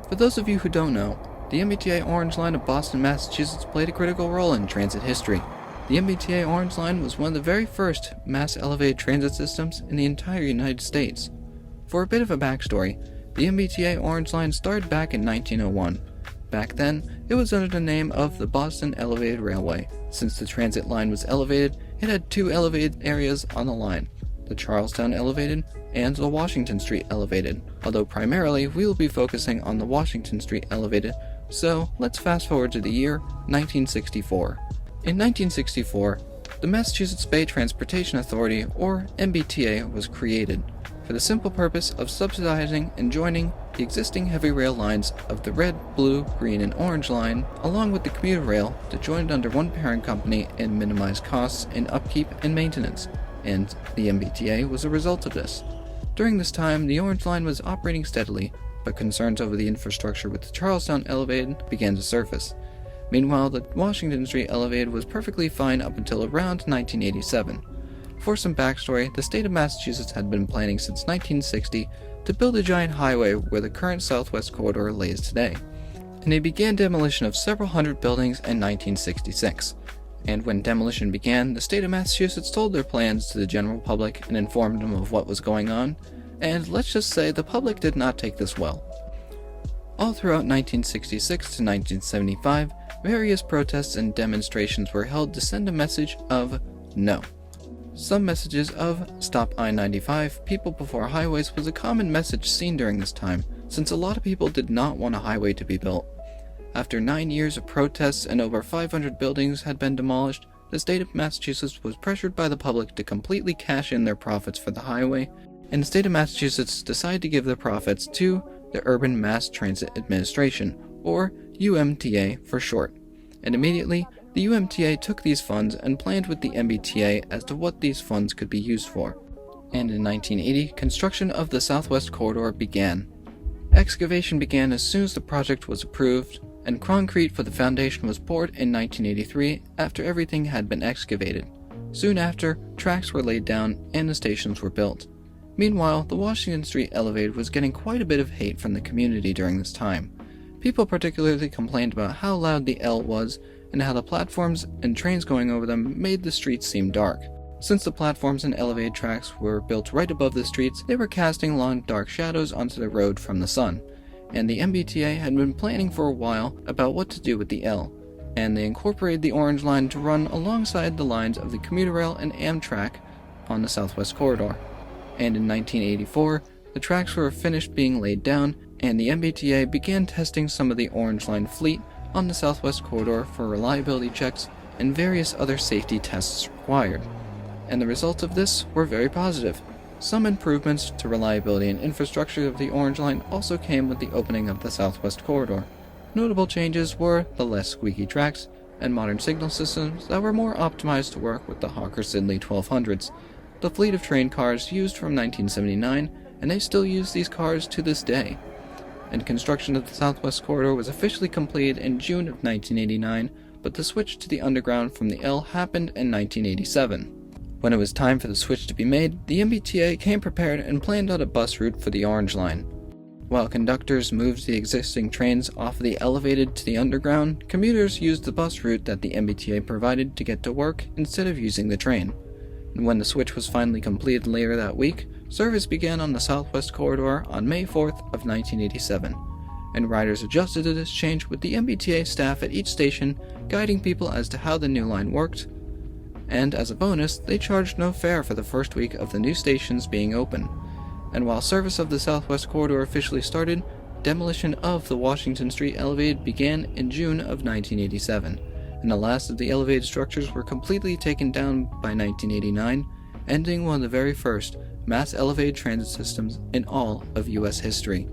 For those of you who don't know, the MBTA Orange Line of Boston, Massachusetts played a critical role in transit history. The MBTA Orange Line was one of the very first mass elevated transit systems in the entire United States. For a bit of a backstory, the MBTA Orange Line started back in 1901. Back then, it was under the name of the Boston Elevated Railway. Since the transit line was elevated, it had two elevated areas on the line, the Charlestown Elevated and the Washington Street Elevated, although primarily we will be focusing on the Washington Street Elevated, so let's fast forward to the year 1964. In 1964, the Massachusetts Bay Transportation Authority, or MBTA, was created for the simple purpose of subsidizing and joining the existing heavy rail lines of the Red, Blue, Green, and Orange Line, along with the commuter rail, to join it under one parent company and minimize costs in upkeep and maintenance, and the MBTA was a result of this. During this time, the Orange Line was operating steadily, but concerns over the infrastructure with the Charlestown Elevated began to surface. Meanwhile, the Washington Street Elevated was perfectly fine up until around 1987. For some backstory, the state of Massachusetts had been planning since 1960 to build a giant highway where the current Southwest Corridor lays today, and they began demolition of several hundred buildings in 1966. And when demolition began, the state of Massachusetts told their plans to the general public and informed them of what was going on, and let's just say the public did not take this well. All throughout 1966 to 1975, various protests and demonstrations were held to send a message of no. Some messages of "Stop I-95, people before highways" was a common message seen during this time, since a lot of people did not want a highway to be built. After 9 years of protests and over 500 buildings had been demolished, the state of Massachusetts was pressured by the public to completely cash in their profits for the highway, and the state of Massachusetts decided to give the profits to the Urban Mass Transit Administration, or UMTA for short. And immediately, the UMTA took these funds and planned with the MBTA as to what these funds could be used for. And in 1980, construction of the Southwest Corridor began. Excavation began as soon as the project was approved, and concrete for the foundation was poured in 1983 after everything had been excavated. Soon after, tracks were laid down and the stations were built. Meanwhile, the Washington Street Elevated was getting quite a bit of hate from the community during this time. People particularly complained about how loud the L was and how the platforms and trains going over them made the streets seem dark. Since the platforms and elevated tracks were built right above the streets, they were casting long dark shadows onto the road from the sun. And the MBTA had been planning for a while about what to do with the L, and they incorporated the Orange Line to run alongside the lines of the commuter rail and Amtrak on the Southwest Corridor. And in 1984, the tracks were finished being laid down, and the MBTA began testing some of the Orange Line fleet on the Southwest Corridor for reliability checks and various other safety tests required. And the results of this were very positive. Some improvements to reliability and infrastructure of the Orange Line also came with the opening of the Southwest Corridor. Notable changes were the less squeaky tracks and modern signal systems that were more optimized to work with the Hawker-Siddeley 1200s, the fleet of train cars used from 1979, and they still use these cars to this day. And construction of the Southwest Corridor was officially completed in June of 1989, but the switch to the underground from the L happened in 1987. When it was time for the switch to be made, the MBTA came prepared and planned out a bus route for the Orange Line. While conductors moved the existing trains off the elevated to the underground, commuters used the bus route that the MBTA provided to get to work instead of using the train. And when the switch was finally completed later that week, service began on the Southwest Corridor on May 4th of 1987, and riders adjusted to this change with the MBTA staff at each station guiding people as to how the new line worked. And as a bonus, they charged no fare for the first week of the new stations being open. And while service of the Southwest Corridor officially started, demolition of the Washington Street Elevated began in June of 1987, and the last of the elevated structures were completely taken down by 1989, ending one of the very first mass elevated transit systems in all of U.S. history.